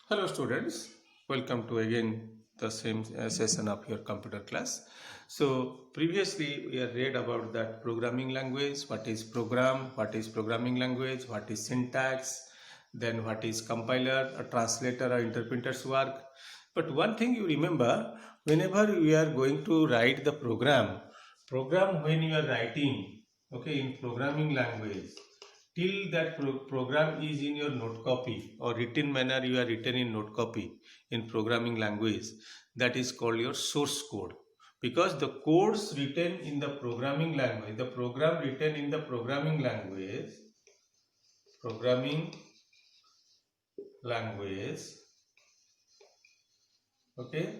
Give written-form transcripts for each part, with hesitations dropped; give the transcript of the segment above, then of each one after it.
Hello students, welcome to again the same session of your computer class. So previously we have read about that programming language, what is program, what is programming language, what is syntax, then what is compiler, a translator or interpreter's work. But one thing you remember, whenever we are going to write the program when you are writing, okay, in programming language, till that program is in your note copy or written manner you are written in note copy in programming language, that is called your source code, because the codes written in the programming language, the program written in the programming language, okay,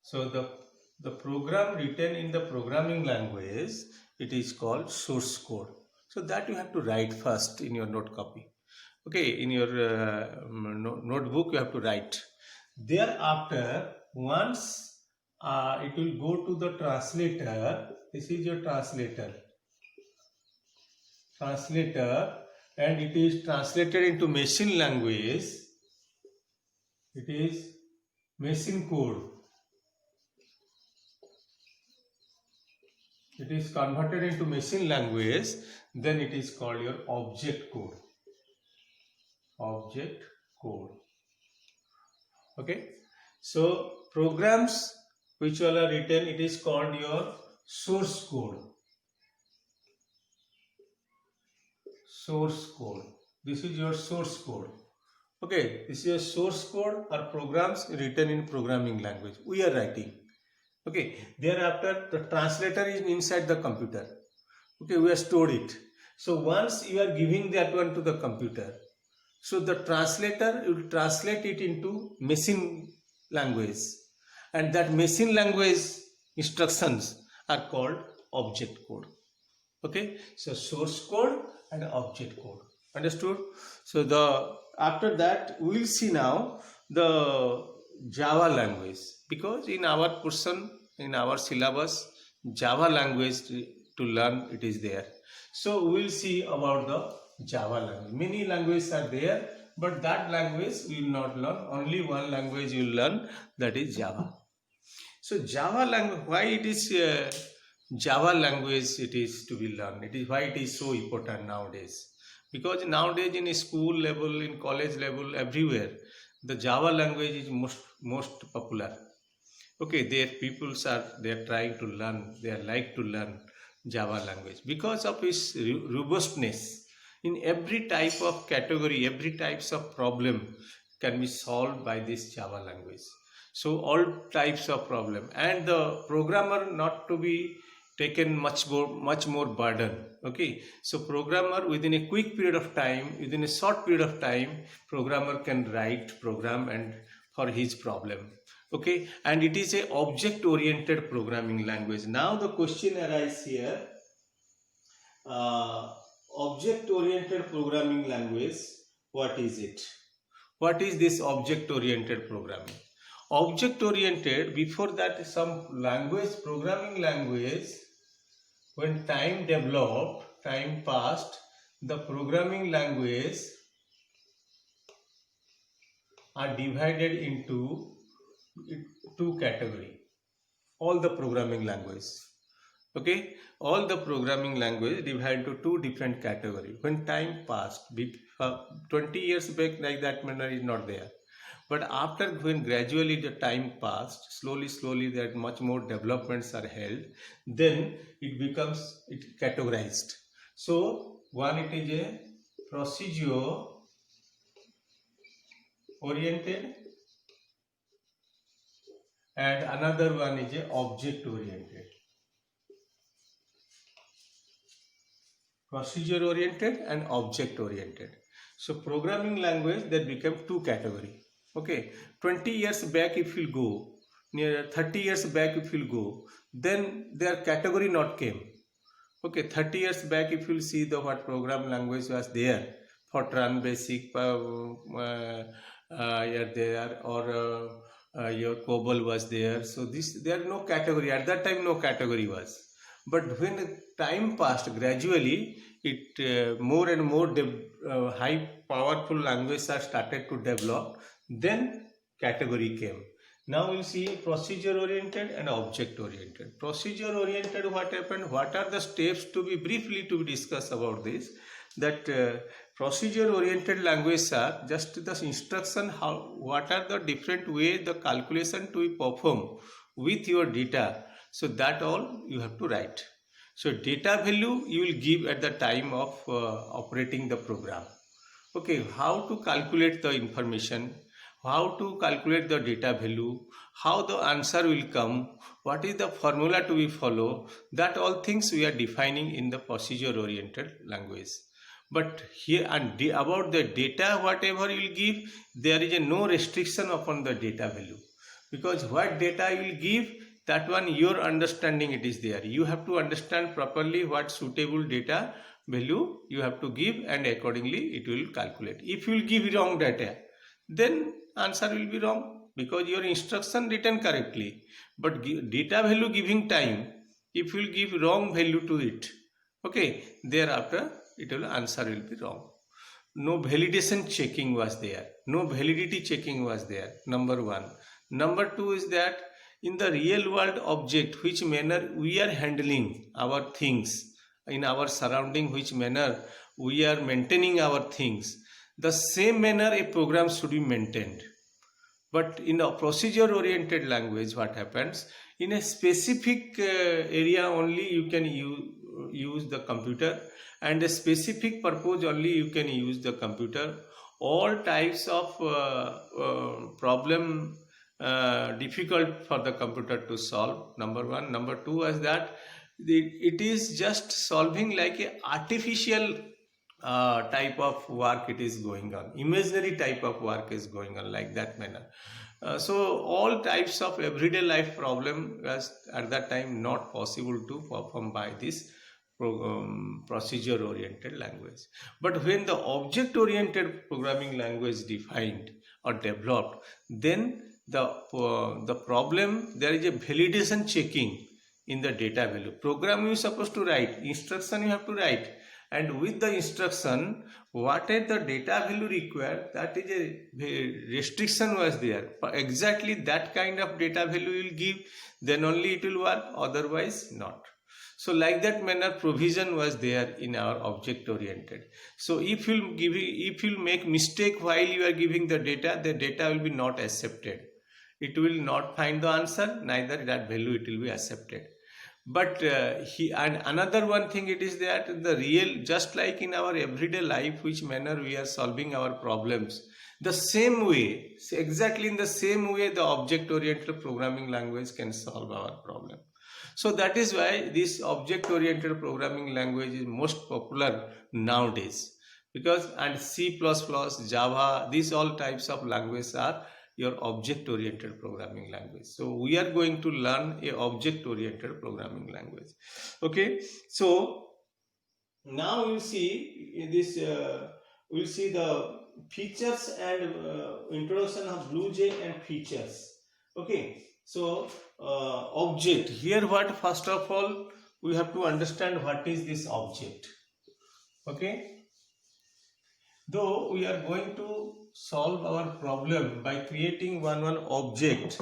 so the program written in the programming language, it is called source code. So that you have to write first in your note copy, okay, in your notebook you have to write. Thereafter, once it will go to the translator, this is your translator, and it is translated into machine language, it is machine code, it is converted into machine language, then it is called your object code, okay. So programs which all are written, it is called your source code, this is your source code, okay. This is your source code or programs written in programming language we are writing, okay. Thereafter the translator is inside the computer, okay, we have stored it. So once you are giving that one to the computer, so the translator will translate it into machine language, and that machine language instructions are called object code, okay. So source code and object code, understood? So the after that we will see now the Java language, because in our portion, in our syllabus, Java language to learn it is there. So we will see about the Java language. Many languages are there, but that language we will not learn. Only one language you will learn, that is Java. So Java language, why it is Java language it is to be learned? It is why it is so important nowadays. Because nowadays in school level, in college level, everywhere, the Java language is most popular. Okay, their peoples are trying to learn, they are like to learn Java language because of its robustness. In every type of category, every types of problem can be solved by this Java language. So all types of problem, and the programmer not to be taken much more burden, okay. So programmer within a quick period of time, within a short period of time, programmer can write program and for his problem, okay. And it is a object oriented programming language. Now the question arises here, object oriented programming language, what is it? What is this object oriented programming? Object oriented, before that some language, programming language, when time developed, time passed, the programming language are divided into two categories. All the programming language, okay, all the programming language divided into two different categories. When time passed, 20 years back, like that manner is not there. But after when gradually the time passed, slowly that much more developments are held, then it becomes categorized. So one, it is a procedure oriented, and another one is a object oriented. Procedure oriented and object oriented. So programming language, that became two categories. Okay, 20 years back if you go, near 30 years back if you go, then their category not came. Okay, 30 years back if you see the what program language was there, Fortran basic there, or your COBOL was there. So there are no category at that time, no category was. But when time passed, gradually it more and more high powerful languages are started to develop. Then category came. Now we'll see procedure oriented and object oriented. Procedure oriented, what happened? What are the steps to be briefly to be discussed about this? That procedure oriented language are just the instruction how what are the different way the calculation to be performed with your data. So that all you have to write. So data value you will give at the time of operating the program. Okay, how to calculate the information, how to calculate the data value, how the answer will come, what is the formula to be followed, that all things we are defining in the procedure oriented language. But here and about the data, whatever you will give, there is a no restriction upon the data value, because what data you will give, that one your understanding it is there. You have to understand properly what suitable data value you have to give, and accordingly it will calculate. If you will give wrong data, then answer will be wrong, because your instruction written correctly, but data value giving time, if you will give wrong value to it, okay, thereafter it will answer will be wrong. No validation checking was there, no validity checking was there, number one. Number two is that in the real world object, which manner we are handling our things in our surrounding, which manner we are maintaining our things, the same manner a program should be maintained. But in a procedure oriented language, what happens, in a specific area only you can use the computer, and a specific purpose only you can use the computer. All types of problem difficult for the computer to solve, number one. Number two is that it is just solving like a artificial type of work it is going on, imaginary type of work is going on, like that manner. So all types of everyday life problem was at that time not possible to perform by this procedure oriented language. But when the object oriented programming language defined or developed, then the problem, there is a validation checking in the data value. Program you are supposed to write, instruction you have to write, and with the instruction what is the data value required, that is a restriction was there. Exactly that kind of data value you will give, then only it will work, otherwise not. So like that manner provision was there in our object oriented. So if you make mistake while you are giving the data will be not accepted. It will not find the answer, neither that value it will be accepted. But and another one thing it is that the real, just like in our everyday life, which manner we are solving our problems, the same way, exactly in the same way the object oriented programming language can solve our problem. So that is why this object oriented programming language is most popular nowadays, because and C++, Java, these all types of languages are your object oriented programming language. So we are going to learn a object oriented programming language. Okay, so now you see this we'll see the features and introduction of BlueJ and features. Okay, so object here, what first of all we have to understand what is this object. Okay, though we are going to solve our problem by creating one object,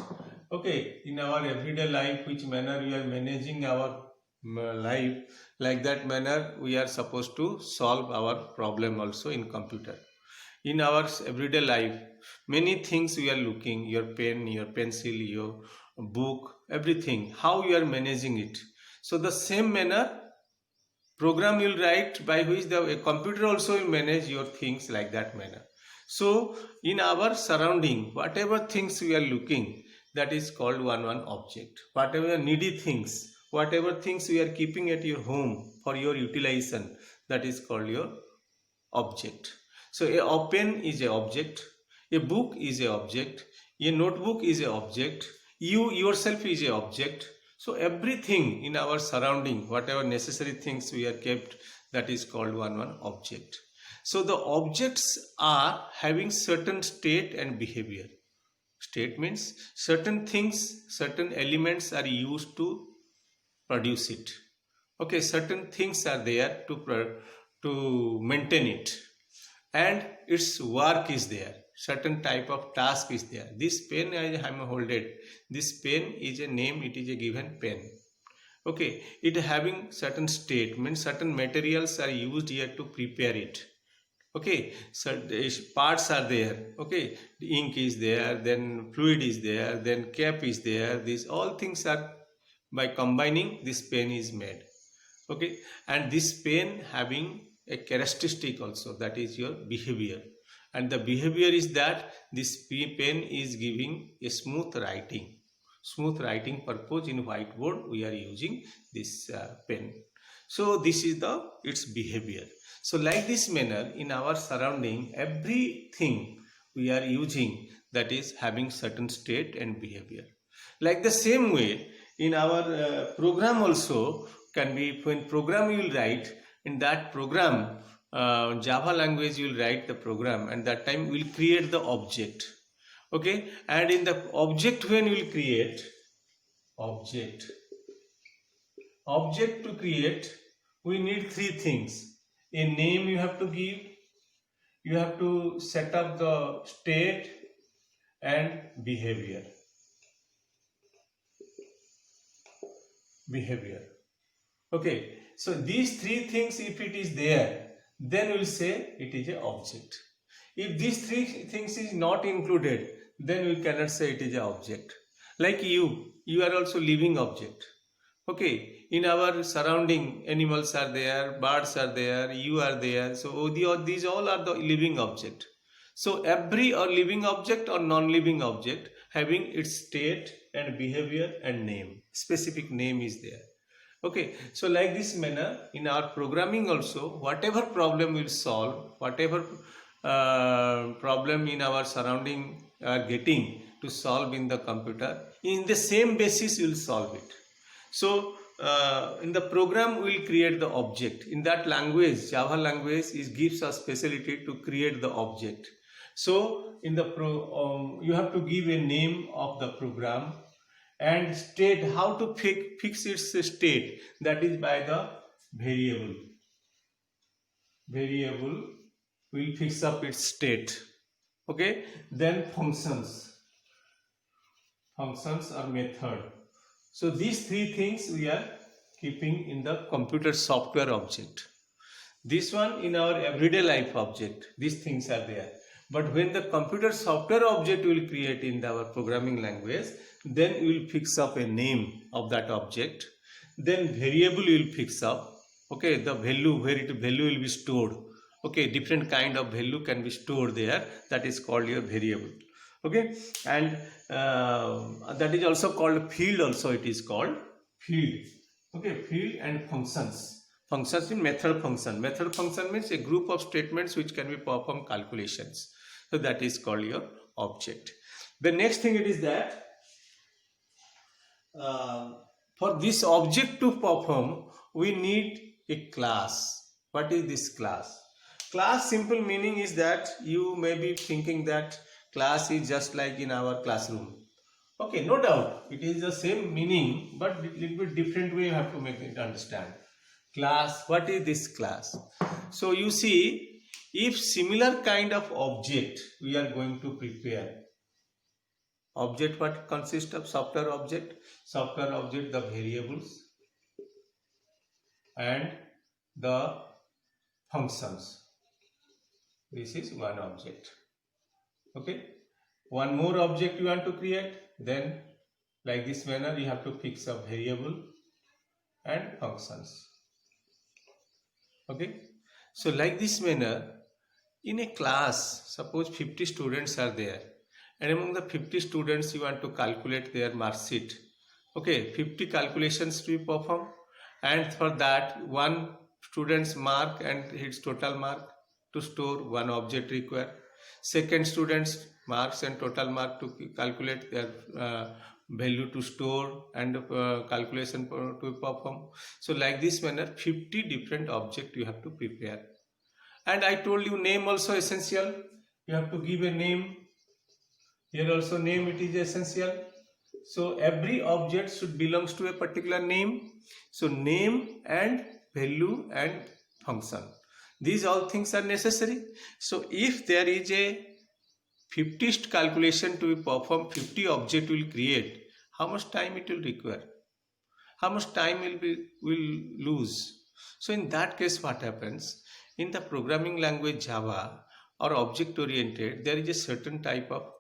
okay, in our everyday life, which manner we are managing our life, like that manner we are supposed to solve our problem also in computer. In our everyday life, many things we are looking, your pen, your pencil, your book, everything, how you are managing it. So the same manner program you will write by which the computer also will manage your things, like that manner. So in our surrounding, whatever things we are looking, that is called one object. Whatever needy things, whatever things we are keeping at your home for your utilization, that is called your object. So a pen is an object, a book is an object, a notebook is an object, you yourself is an object. So everything in our surrounding, whatever necessary things we are kept, that is called one object. So the objects are having certain state and behavior. State means certain things, certain elements are used to produce it. Okay, certain things are there to maintain it. and its work is there, certain type of task is there. This pen I am holding, this pen is a name, it is a given pen. Okay, it having certain state, means certain materials are used here to prepare it. Okay, so parts are there. Okay, the ink is there, then fluid is there, then cap is there. These all things are, by combining, this pen is made. Okay, and this pen having a characteristic also, that is your behavior, and the behavior is that this pen is giving a smooth writing purpose. In whiteboard we are using this pen. So this is its behavior. So like this manner, in our surrounding, everything we are using that is having certain state and behavior. Like the same way, in our program also can be, when program you will write, in that program, Java language you will write the program, and that time we will create the object. Okay, and in the object, when you will create object to create, we need three things. A name you have to give, you have to set up the state and behavior. Okay, so these three things, if it is there, then we will say it is an object. If these three things is not included, then we cannot say it is an object. Like you are also living object. Okay, in our surrounding, animals are there, birds are there, you are there. So these all are the living object. So every or living object or non-living object having its state and behavior and name, specific name is there. Okay, so like this manner, in our programming also, whatever problem we'll solve, whatever problem in our surrounding are getting to solve in the computer, in the same basis you will solve it. So in the program we will create the object. In that language, Java language, it gives us facility to create the object. So in the you have to give a name of the program and state, how to fix its state, that is by the variable. Variable will fix up its state. Okay, then functions or method. So these three things we are keeping in the computer software object. This one in our everyday life object, these things are there. But when the computer software object will create in our programming language, then we will fix up a name of that object. Then variable will fix up. Okay, the value, where value will be stored. Okay, different kind of value can be stored there. That is called your variable. Okay, and that is also called field. Also, it is called field. Okay, field and functions. Functions in method function. Method function means a group of statements which can be perform calculations. So that is called your object. The next thing it is that for this object to perform, we need a class. What is this class? Class simple meaning is that you may be thinking that class is just like in our classroom. Okay, no doubt it is the same meaning, but a little bit different way you have to make it understand. Class, what is this class? So you see, if similar kind of object we are going to prepare, object what consists of? Software object, the variables and the functions. This is one object. Okay, one more object you want to create, then like this manner you have to fix a variable and functions. Okay, so like this manner, in a class, suppose 50 students are there, and among the 50 students you want to calculate their mark sheet. Okay, 50 calculations to be performed, and for that one student's mark and his total mark to store, one object required. Second student's marks and total mark to calculate their value to store and calculation to perform. So like this manner, 50 different objects you have to prepare. And I told you name also essential. You have to give a name. Here also name, it is essential. So every object should belongs to a particular name. So name and value and function. These all things are necessary. So if there is a 50th calculation to be performed, 50 object will create, how much time it will require? How much time will lose? So in that case, what happens? In the programming language Java or object oriented, there is a certain type of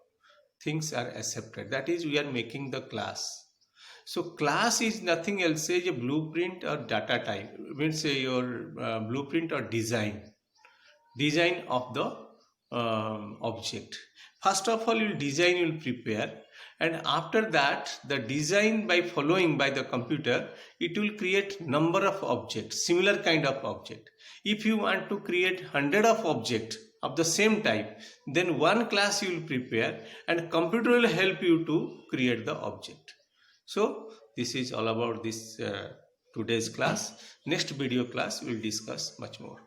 things are accepted. That is, we are making the class. So class is nothing else as a blueprint or data type. Means your blueprint or design of the object. First of all, you design, you will prepare, and after that the design by following by the computer, it will create number of objects, similar kind of object. If you want to create 100 of object of the same type, then one class you will prepare and computer will help you to create the object. So this is all about this today's class. Next video class we will discuss much more.